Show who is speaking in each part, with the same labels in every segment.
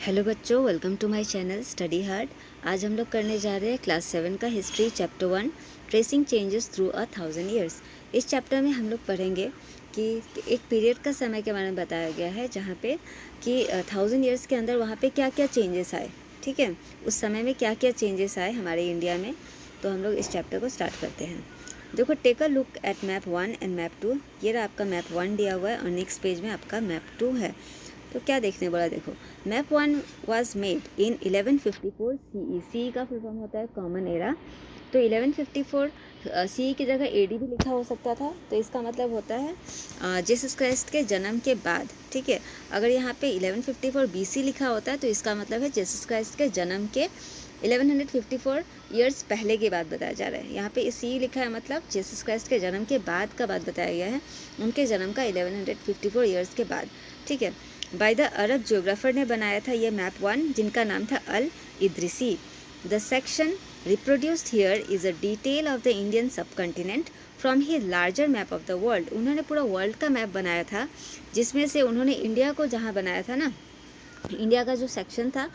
Speaker 1: Hello बच्चों, welcome to my channel study hard. आज हम लोग करने जा रहे हैं क्लास 7 का history chapter 1 tracing changes through 1000 years. इस चैप्टर में हम लोग पढ़ेंगे कि एक पीरियड का समय के बारे में बताया गया है जहाँ पे कि 1000 ईयर्स के अंदर वहाँ पे क्या क्या चेंजेस आए। ठीक है, उस समय में क्या क्या चेंजेस आए हमारे इंडिया में। तो हम लोग इस चैप्टर को स्टार्ट करते हैं। देखो, take a look at map 1 and map 2। ये रहा आपका मैप 1 दिया हुआ है और नेक्स्ट पेज में आपका मैप 2 है। तो क्या देखने बोला, देखो map 1 was made in 1154 CE। CE का फुल फॉर्म होता है कॉमन एरा। तो 1154 CE की जगह AD भी लिखा हो सकता था। तो इसका मतलब होता है जीसस क्राइस्ट के जन्म के बाद। ठीक है, अगर यहाँ पे 1154 BC लिखा होता है तो इसका मतलब है जीसस क्राइस्ट के जन्म के 1154 ईयर्स पहले की बात बताया जा रहा है। यहाँ पे CE लिखा है मतलब जीसस क्राइस्ट के जन्म के बाद का बात बताया गया है, उनके जन्म का 1154 ईयर्स के बाद। ठीक है, बाय द अरब जियोग्राफर ने बनाया था ये मैप 1, जिनका नाम था Al Idrisi. The section reproduced here is a detail of the Indian subcontinent from he larger map of the world. उन्होंने पूरा वर्ल्ड का मैप बनाया था, जिसमें से उन्होंने इंडिया को जहाँ बनाया था ना, इंडिया का जो सेक्शन था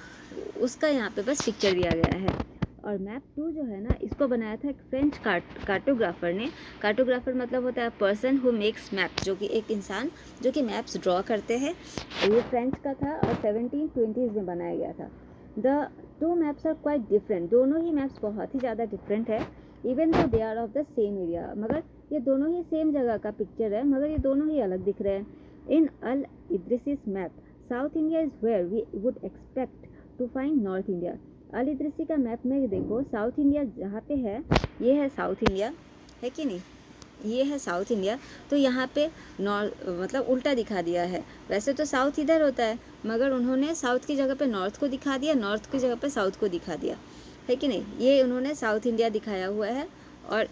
Speaker 1: उसका यहाँ पे बस पिक्चर दिया गया है। और मैप 2 जो है ना, इसको बनाया था एक फ्रेंच कार्टोग्राफर ने। कार्टोग्राफर मतलब होता है पर्सन हु मेक्स मैप, जो कि एक इंसान जो कि मैप्स ड्रॉ करते हैं। ये फ्रेंच का था और 1720s में बनाया गया था। The two maps are quite different. दोनों ही मैप्स बहुत ही ज़्यादा डिफरेंट है, even though they are of the same area. मगर ये दोनों ही सेम जगह का पिक्चर है, मगर ये दोनों ही अलग दिख रहे हैं। In Al Idrisi's map South India is where we would expect to find North India. Al Idrisi का मैप में देखो, साउथ इंडिया जहाँ पे है, ये है साउथ इंडिया, है कि नहीं, ये है साउथ इंडिया। तो यहाँ पे नॉर्थ मतलब उल्टा दिखा दिया है। वैसे तो साउथ इधर होता है, मगर उन्होंने साउथ की जगह पे नॉर्थ को दिखा दिया, नॉर्थ की जगह पे साउथ को दिखा दिया, है कि नहीं। ये उन्होंने साउथ इंडिया दिखाया हुआ है और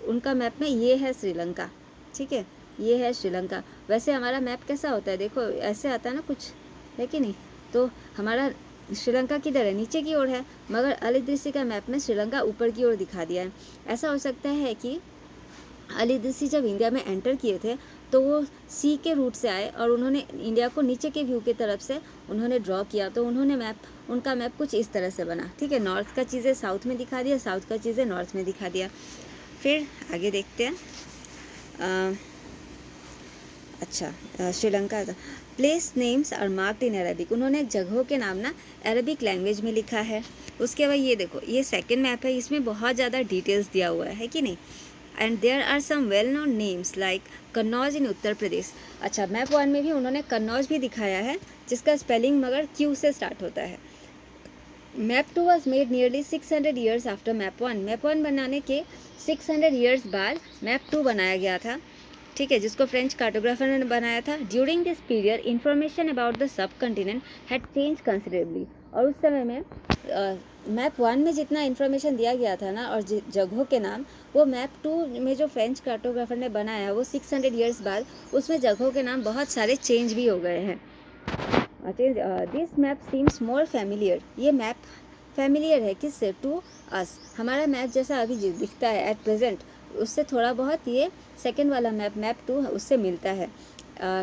Speaker 1: उनका मैप में ये है श्रीलंका। ठीक है, ये है श्रीलंका। वैसे हमारा मैप कैसा होता है, देखो ऐसे आता है ना कुछ, है कि नहीं। तो हमारा श्रीलंका किधर है, नीचे की ओर है, मगर अल इद्रिसी का मैप में श्रीलंका ऊपर की ओर दिखा दिया है। ऐसा हो सकता है कि अल इद्रिसी जब इंडिया में एंटर किए थे तो वो सी के रूट से आए और उन्होंने इंडिया को नीचे के व्यू की तरफ से उन्होंने ड्रॉ किया। तो उन्होंने उनका मैप कुछ इस तरह से बना। ठीक है, नॉर्थ का चीज़ें साउथ में दिखा दिया, साउथ का चीज़ें नॉर्थ में दिखा दिया। फिर आगे देखते हैं। अच्छा, श्रीलंका था। Place names are marked in Arabic. उन्होंने जगहों के नाम ना अरबिक लैंग्वेज में लिखा है। उसके बाद ये देखो, ये सेकंड मैप है, इसमें बहुत ज़्यादा डिटेल्स दिया हुआ है कि नहीं। And there are some well known names like Kannauj in Uttar Pradesh. अच्छा, मैप 1 में भी उन्होंने कन्नौज भी दिखाया है, जिसका स्पेलिंग मगर Q से स्टार्ट होता है। Map 2 was made nearly 600 years after map 1। Map 1 बनाने के 600 ईयर्स बाद मैप 2 बनाया गया था। ठीक है, जिसको फ्रेंच कार्टोग्राफर ने बनाया था। During this period information about the sub continent had change considerably. और उस समय में मैप 1 में जितना इन्फॉर्मेशन दिया गया था ना और जगहों के नाम, वो मैप 2 में जो फ्रेंच कार्टोग्राफर ने बनाया वो 600 ईयर्स बाद उसमें जगहों के नाम बहुत सारे चेंज भी हो गए हैं। This map seems more familiar. ये मैप फैमिलियर है किससे, टू अस। हमारा मैप जैसा अभी दिखता है एट प्रेजेंट, उससे थोड़ा बहुत ये सेकेंड वाला मैप 2 उससे मिलता है।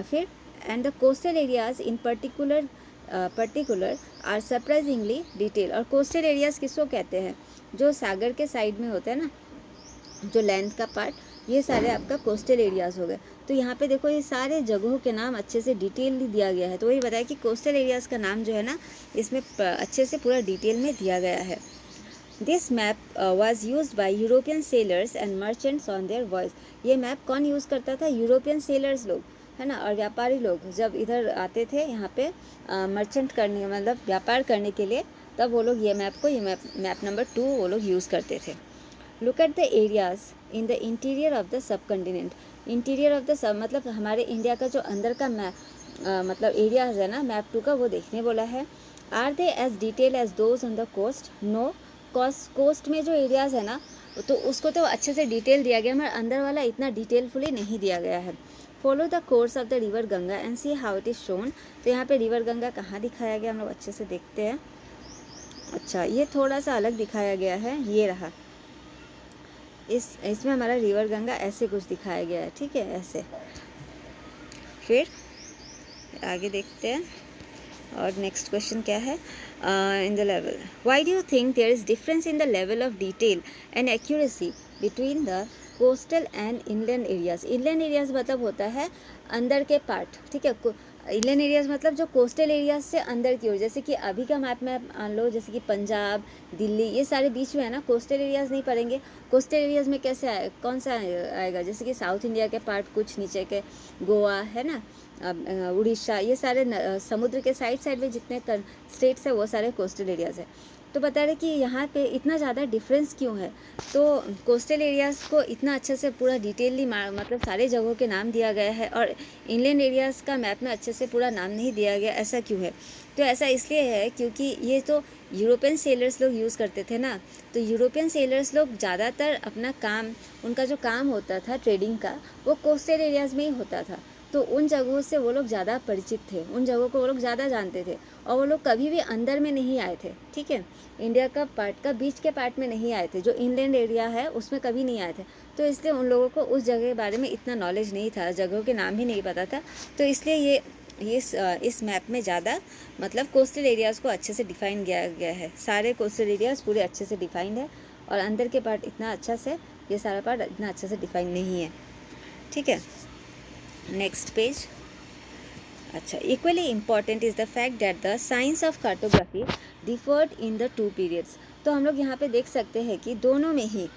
Speaker 1: फिर and the coastal areas in particular are surprisingly detail. और कोस्टल एरियाज किसको कहते हैं, जो सागर के साइड में होता है ना, जो लैंड का पार्ट, ये सारे आपका कोस्टल एरियाज़ हो गए। तो यहाँ पे देखो, ये सारे जगहों के नाम अच्छे से डिटेल दिया गया है। तो वही बताया कि कोस्टल एरियाज़ का नाम जो है ना, इसमें अच्छे से पूरा डिटेल में दिया गया है। This map was use by European sellers and merchants on their voice. ये मैप कौन यूज़ करता था, यूरोपियन सेलर्स लोग, है ना, और व्यापारी लोग जब इधर आते थे यहाँ पे मर्चेंट करने, मतलब व्यापार करने के लिए, तब वो लोग ये मैप नंबर 2 वो लोग यूज़ करते थे। Look at the areas in the interior of the sub continent. Interior of the sub मतलब हमारे इंडिया का जो अंदर का मतलब एरियाज है ना मैप 2 का, वो देखने बोला है। Are they as detail as those on the coast, no. Coast में जो एरियाज है ना, तो उसको तो अच्छे से डिटेल दिया गया, मगर अंदर वाला इतना डिटेलफुली नहीं दिया गया है। Follow the course of the river Ganga and see how it is shown. तो यहाँ पे रिवर गंगा कहाँ दिखाया गया, हम लोग अच्छे से देखते हैं। अच्छा, ये थोड़ा सा अलग दिखाया गया है, ये रहा, इसमें हमारा रिवर गंगा ऐसे कुछ दिखाया गया है। ठीक है, ऐसे। फिर आगे देखते हैं। और नेक्स्ट क्वेश्चन क्या है, in the level, why do you think there is difference in the level of detail and accuracy between the coastal and inland areas. Inland areas मतलब होता है अंदर के पार्ट, ठीक है। इनलैंड एरियाज मतलब जो कोस्टल एरियाज से अंदर की ओर, जैसे कि अभी का मैप में मान लो, जैसे कि पंजाब, दिल्ली, ये सारे बीच में है ना, कोस्टल एरियाज नहीं पड़ेंगे। कोस्टल एरियाज में कैसे कौन सा आएगा, जैसे कि साउथ इंडिया के पार्ट कुछ नीचे के, गोवा है ना, उड़ीसा, ये सारे समुद्र के साइड साइड में जितने स्टेट्स है वो सारे कोस्टल एरियाज़ है। तो बता रहे कि यहाँ पे इतना ज़्यादा डिफरेंस क्यों है। तो कोस्टल एरियाज़ को इतना अच्छे से पूरा डिटेलली मतलब सारे जगहों के नाम दिया गया है, और इनलैंड एरियाज़ का मैप में अच्छे से पूरा नाम नहीं दिया गया, ऐसा क्यों है। तो ऐसा इसलिए है क्योंकि ये तो यूरोपियन सेलर्स लोग यूज़ करते थे ना, तो यूरोपियन सेलर्स लोग ज़्यादातर अपना काम, उनका जो काम होता था ट्रेडिंग का, वो कोस्टल एरियाज़ में ही होता था। तो उन जगहों से वो लोग ज़्यादा परिचित थे, उन जगहों को वो लोग ज़्यादा जानते थे, और वो लोग कभी भी अंदर में नहीं आए थे, ठीक है। इंडिया का पार्ट का बीच के पार्ट में नहीं आए थे, जो इनलैंड एरिया है उसमें कभी नहीं आए थे। तो इसलिए उन लोगों को उस जगह के बारे में इतना नॉलेज नहीं था, जगहों के नाम ही नहीं पता था। तो इसलिए ये इस मैप में ज़्यादा मतलब कोस्टल एरियाज़ को अच्छे से डिफाइन किया गया है। सारे कोस्टल एरियाज़ पूरे अच्छे से डिफाइंड है, और अंदर के पार्ट इतना अच्छा से, ये सारा पार्ट इतना अच्छे से डिफाइन नहीं है, ठीक है। Next page. अच्छा, equally important is the fact that the science of cartography differed in the two periods. तो हम लोग यहाँ पे देख सकते हैं कि दोनों में ही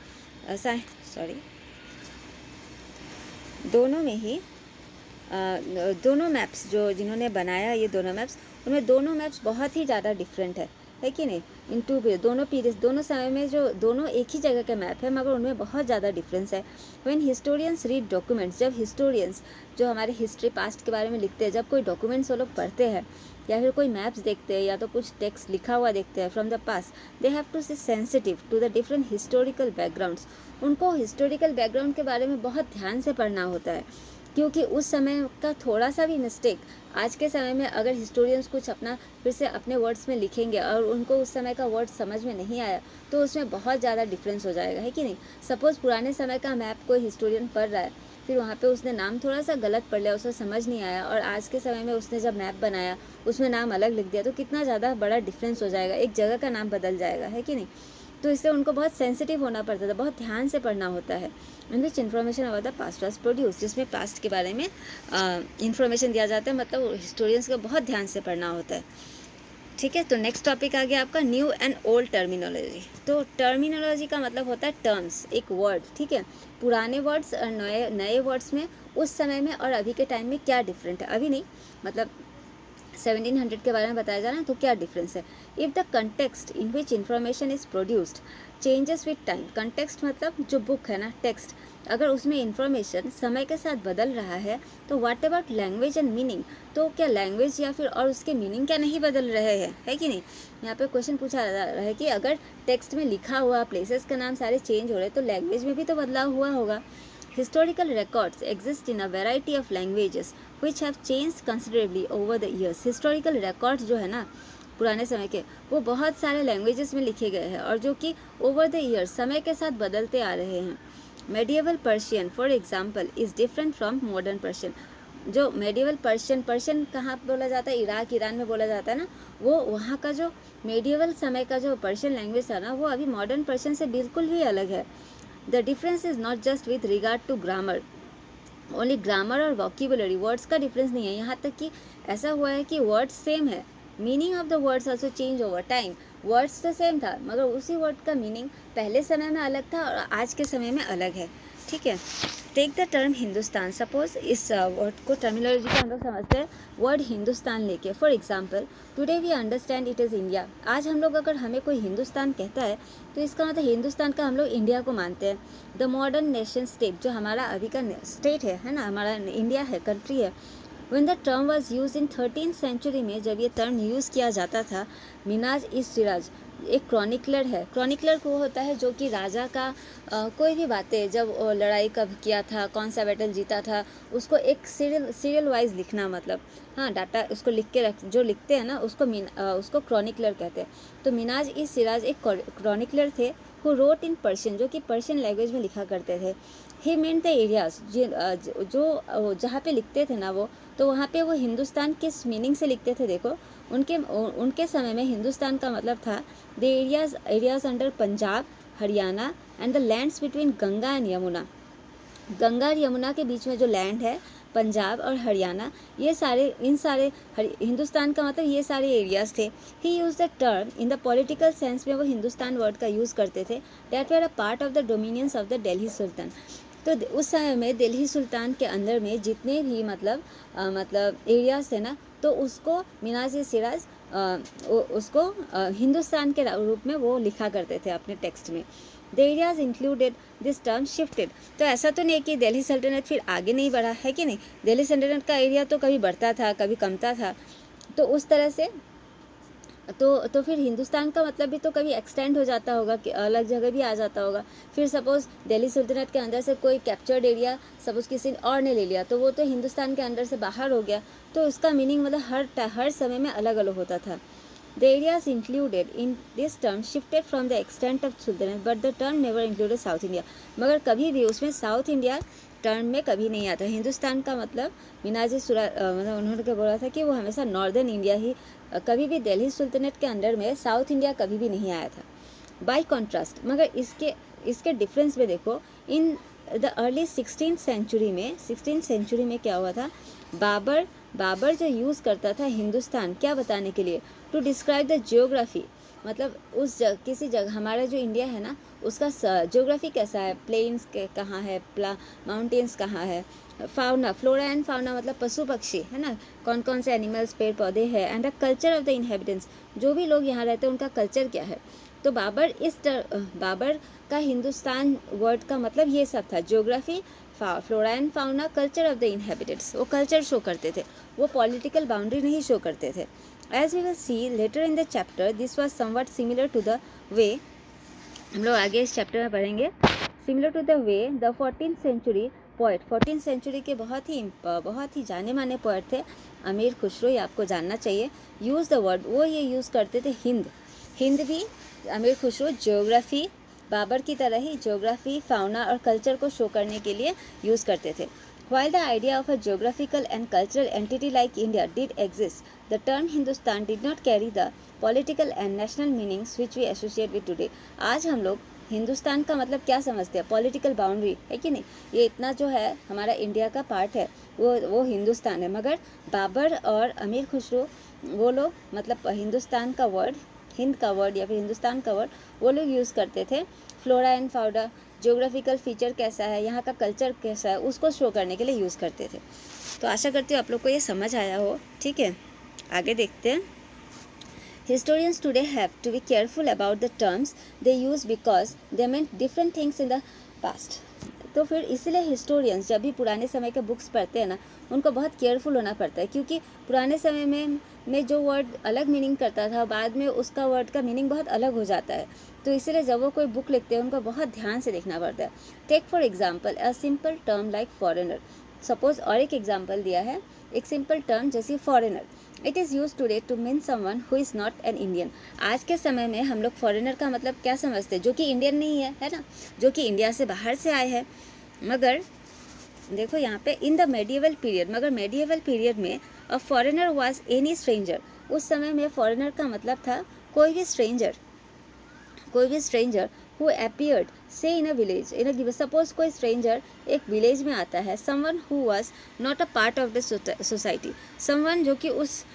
Speaker 1: दोनों मैप्स जो जिन्होंने बनाया, ये दोनों मैप्स, उनमें दोनों मैप्स बहुत ही ज़्यादा डिफरेंट है कि नहीं। इन टू पीरियड, दोनों पीरियड्स, दोनों समय में जो दोनों एक ही जगह के मैप है, मगर उनमें बहुत ज़्यादा डिफरेंस है। व्हेन हिस्टोरियंस रीड डॉक्यूमेंट्स, जब हिस्टोरियंस जो हमारे हिस्ट्री पास्ट के बारे में लिखते हैं, जब कोई डॉक्यूमेंट्स वो लोग पढ़ते हैं, या फिर कोई मैप्स देखते हैं, या तो कुछ टेक्स्ट लिखा हुआ देखते हैं from the past, they have to see sensitive to the different historical backgrounds. उनको हिस्टोरिकल बैकग्राउंड के बारे में बहुत ध्यान से पढ़ना होता है, क्योंकि उस समय का थोड़ा सा भी मिस्टेक आज के समय में अगर हिस्टोरियंस कुछ अपना फिर से अपने वर्ड्स में लिखेंगे और उनको उस समय का वर्ड समझ में नहीं आया, तो उसमें बहुत ज़्यादा डिफरेंस हो जाएगा, है कि नहीं। सपोज़ पुराने समय का मैप कोई हिस्टोरियन पढ़ रहा है, फिर वहाँ पे उसने नाम थोड़ा सा गलत पढ़ लिया, उसे समझ नहीं आया, और आज के समय में उसने जब मैप बनाया उसमें नाम अलग लिख दिया, तो कितना ज़्यादा बड़ा डिफरेंस हो जाएगा, एक जगह का नाम बदल जाएगा, है कि नहीं। तो इसलिए उनको बहुत सेंसिटिव होना पड़ता था, बहुत ध्यान से पढ़ना होता है। In which information about the past was produce, जिसमें पास्ट के बारे में इन्फॉर्मेशन दिया जाता है, मतलब हिस्टोरियंस को बहुत ध्यान से पढ़ना होता है, ठीक है। तो नेक्स्ट टॉपिक आ गया आपका न्यू एंड ओल्ड टर्मिनोलॉजी। तो टर्मिनोलॉजी का मतलब होता है टर्म्स, एक वर्ड, ठीक है। पुराने वर्ड्स और नए वर्ड्स में उस समय में और अभी के टाइम में क्या डिफरेंट है, अभी नहीं, मतलब 1700 के बारे में बताया जा रहा है, तो क्या डिफरेंस है। If the context in which information is produced changes with time, context मतलब जो बुक है ना, टेक्स्ट, अगर उसमें इंफॉर्मेशन समय के साथ बदल रहा है, तो what about language and meaning, तो क्या लैंग्वेज या फिर और उसके मीनिंग क्या नहीं बदल रहे हैं, है कि नहीं। यहाँ पे क्वेश्चन पूछा जा रहा है कि अगर टेक्स्ट में लिखा हुआ प्लेसेस का नाम सारे चेंज हो रहे हैं, तो लैंग्वेज में भी तो बदलाव हुआ होगा। Historical records exist in a variety of languages which have changed considerably over the years. Historical records जो है ना पुराने समय के, वो बहुत सारे लैंग्वेजेस में लिखे गए हैं, और जो कि ओवर द ईयर्स समय के साथ बदलते आ रहे हैं। Medieval Persian for example is different from modern Persian. जो मेडिएवल पर्शियन कहाँ बोला जाता है, इराक ईरान में बोला जाता है ना, वो वहाँ का जो मेडिएवल समय का जो पर्शियन लैंग्वेज है ना, वो अभी मॉडर्न पर्शियन से बिल्कुल भी अलग है। The difference is not just with regard to grammar, only grammar और vocabulary, words का difference नहीं है, यहाँ तक कि ऐसा हुआ है कि words same है, meaning of the words also change over time। words तो same था, मगर उसी word का meaning पहले समय में अलग था और आज के समय में अलग है, ठीक है। Take the term Hindustan, suppose इस वर्ड को टर्मिनोलॉजी का हम लोग समझते हैं वर्ड हिंदुस्तान लेके। For example today we understand it is India. आज हम लोग अगर हमें कोई हिंदुस्तान कहता है, तो इसका मतलब हिंदुस्तान का हम लोग इंडिया को मानते हैं। द मॉडर्न नेशन स्टेट, जो हमारा अभी का स्टेट है ना, हमारा इंडिया है, कंट्री है। When the term was used in 13th century में, जब ये टर्म यूज़ किया जाता था, मिनाज इस सिराज एक क्रॉनिकलर है। क्रॉनिकलर को होता है जो कि राजा का कोई भी बातें, जब लड़ाई कब किया था, कौन सा बैटल जीता था, उसको एक सीरियल वाइज लिखना, मतलब हाँ डाटा उसको लिख के रख, जो लिखते हैं ना उसको क्रॉनिकलर कहते हैं। तो मिनाज इस सिराज एक क्रॉनिकलर थे, हु रोट इन पर्शियन, जो कि पर्शियन लैंग्वेज में लिखा करते थे। ही मेंट द एरियाज, जो जहाँ पे लिखते थे ना वो, तो वहाँ पे वो हिंदुस्तान किस मीनिंग से लिखते थे देखो। उनके समय में हिंदुस्तान का मतलब था the areas under Punjab, Haryana and the lands between Ganga and Yamuna. Ganga और यमुना के बीच में जो लैंड है, पंजाब और हरियाणा, ये सारे हिंदुस्तान का मतलब ये सारे एरियाज थे। He use the term in the political sense में, वो हिंदुस्तान वर्ड का यूज़ करते थे। That were a part of the dominions of the Delhi sultan. तो उस समय में दिल्ली सुल्तान के अंदर में जितने भी मतलब एरियाज थे ना, तो उसको मिनाज सिराज उसको हिंदुस्तान के रूप में वो लिखा करते थे अपने टेक्स्ट में। The areas included, this term shifted. तो ऐसा तो नहीं कि दिल्ली सल्तनत फिर आगे नहीं बढ़ा है कि नहीं, दिल्ली सल्तनत का एरिया तो कभी बढ़ता था कभी कमता था। तो उस तरह से तो फिर हिंदुस्तान का मतलब भी तो कभी एक्सटेंड हो जाता होगा कि अलग जगह भी आ जाता होगा। फिर सपोज़ दिल्ली सुल्तनत के अंदर से कोई कैप्चर्ड एरिया सपोज़ किसी और ने ले लिया, तो वो तो हिंदुस्तान के अंदर से बाहर हो गया। तो उसका मीनिंग मतलब हर समय में अलग अलग होता था। The areas included in this term shifted from the extent of Sultanate, but the term never included South India. मगर कभी भी उसमें साउथ इंडिया टर्म में कभी नहीं आता। हिंदुस्तान का मतलब मतलब उन्होंने क्या बोला था कि वो हमेशा नॉर्दर्न इंडिया ही, कभी भी दिल्ली सुल्तनत के अंडर में साउथ इंडिया कभी भी नहीं आया था। बाई कॉन्ट्रास्ट, मगर इसके डिफरेंस में देखो, in the early 16th century में क्या हुआ था, बाबर जो यूज़ करता था हिंदुस्तान क्या बताने के लिए, टू डिस्क्राइब द जियोग्राफी, मतलब किसी जगह, हमारा जो इंडिया है ना उसका जियोग्राफी कैसा है, प्लेन्स कहाँ है, माउंटेन्स कहाँ है, फाउना, फ्लोरा एंड फाउना मतलब पशु पक्षी है ना, कौन कौन से एनिमल्स पेड़ पौधे हैं, and the culture of the inhabitants, जो भी लोग यहाँ रहते हैं उनका कल्चर क्या है। तो बाबर का हिंदुस्तान वर्ड का मतलब ये सब था, geography, flora and fauna, culture of the inhabitants, वो कल्चर शो करते थे, वो पॉलिटिकल बाउंड्री नहीं शो करते थे। As we will see later in the chapter, this was somewhat similar to the way, हम लोग आगे इस चैप्टर में पढ़ेंगे, similar to the way the 14th century poet, 14th century के बहुत ही जाने माने पोएट थे अमीर खुसरो, ये आपको जानना चाहिए। यूज़ द वर्ड, वो ये यूज़ करते थे हिंद भी अमीर खुसरो ज्योग्राफी, बाबर की तरह ही ज्योग्राफी, फाउना और कल्चर को शो करने के लिए यूज़ करते थे। While the idea of a geographical and cultural entity like India did exist, the term Hindustan did not carry the political and national meanings which we associate with today. आज हम लोग हिंदुस्तान का मतलब क्या समझते हैं, पॉलिटिकल बाउंड्री है कि नहीं, ये इतना जो है हमारा इंडिया का पार्ट है, वो हिंदुस्तान है। मगर बाबर और अमीर खुसरो वो लोग मतलब हिंदुस्तान का वर्ड, हिंद का वर्ड या फिर हिंदुस्तान का वर्ड वो लोग यूज़ करते थे। Flora and fauna, geographical feature कैसा है, यहाँ का कल्चर कैसा है, उसको शो करने के लिए यूज़ करते थे। तो आशा करती हूँ आप लोग को ये समझ आया हो। ठीक है, आगे देखते हैं। Historians today have to be careful about the terms they use because they meant different things in the past. तो फिर इसलिए हिस्टोरियंस जब भी पुराने समय के बुक्स पढ़ते हैं ना, उनको बहुत केयरफुल होना पड़ता है, क्योंकि पुराने समय में जो वर्ड अलग मीनिंग करता था, बाद में उसका वर्ड का मीनिंग बहुत अलग हो जाता है। तो इसलिए जब वो कोई बुक लिखते हैं उनको बहुत ध्यान से देखना पड़ता है। Take for example a simple term like foreigner, suppose और एक एग्जाम्पल दिया है, एक सिंपल टर्म जैसे foreigner, it is use today to mean someone who is not an Indian. आज के समय में हम लोग फॉरेनर का मतलब क्या समझते हैं, जो कि इंडियन नहीं है ना, जो कि इंडिया से बाहर से आए हैं। मगर देखो यहाँ पे इन द मेडिएवल पीरियड, मगर मेडिएवल पीरियड में a foreigner was any stranger, उस समय में फॉरेनर का मतलब था कोई भी stranger who appeared say in a village, in a suppose कोई स्ट्रेंजर एक विलेज में आता है, someone who was not a part of the society, someone जो कि उस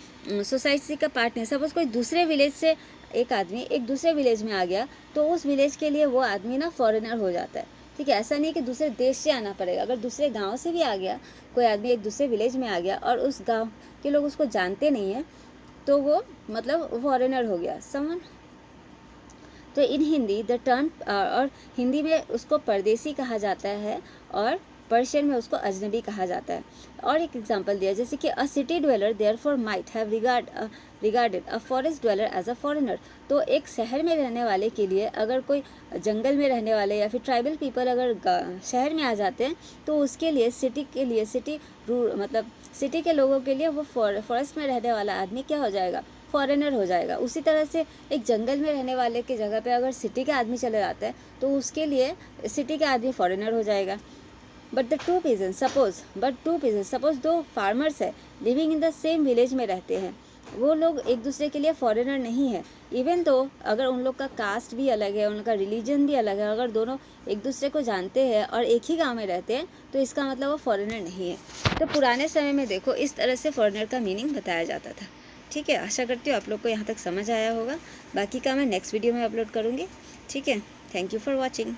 Speaker 1: सोसाइटी का पार्ट नहीं। सपोज कोई दूसरे विलेज से एक आदमी एक दूसरे विलेज में आ गया, तो उस विलेज के लिए वो आदमी ना फॉरेनर हो जाता है। ठीक है, ऐसा नहीं कि दूसरे देश से आना पड़ेगा, अगर दूसरे गांव से भी आ गया कोई आदमी, एक दूसरे विलेज में आ गया और उस गांव के लोग उसको जानते नहीं हैं, तो वो मतलब फॉरेनर हो गया समवन। तो इन हिंदी द टर्म, और हिंदी में उसको परदेसी कहा जाता है और पर्शियन में उसको अजनबी कहा जाता है। और एक एग्जांपल दिया जैसे कि a city dweller therefore might have regarded a forest dweller as a foreigner. तो एक शहर में रहने वाले के लिए अगर कोई जंगल में रहने वाले या फिर ट्राइबल पीपल अगर शहर में आ जाते हैं, तो उसके लिए सिटी के लोगों के लिए वो फॉरेस्ट में रहने वाला आदमी क्या हो जाएगा, फॉरेनर हो जाएगा। उसी तरह से एक जंगल में रहने वाले की जगह पे अगर सिटी के आदमी चले जाता है तो उसके लिए सिटी के आदमी फॉरेनर हो जाएगा। बट टू पीजेंस सपोज दो फार्मर्स है living in the same village में रहते हैं, वो लोग एक दूसरे के लिए फॉरेनर नहीं है। इवन तो अगर उन लोग का कास्ट भी अलग है, उनका रिलीजन भी अलग है, अगर दोनों एक दूसरे को जानते हैं और एक ही गांव में रहते हैं तो इसका मतलब वो फॉरेनर नहीं है। तो पुराने समय में देखो इस तरह से फॉरेनर का मीनिंग बताया जाता था। ठीक है, आशा करती हूँ आप लोग को यहाँ तक समझ आया होगा। बाकी का मैं नेक्स्ट वीडियो में अपलोड करूँगी। ठीक है, थैंक यू फॉर वॉचिंग।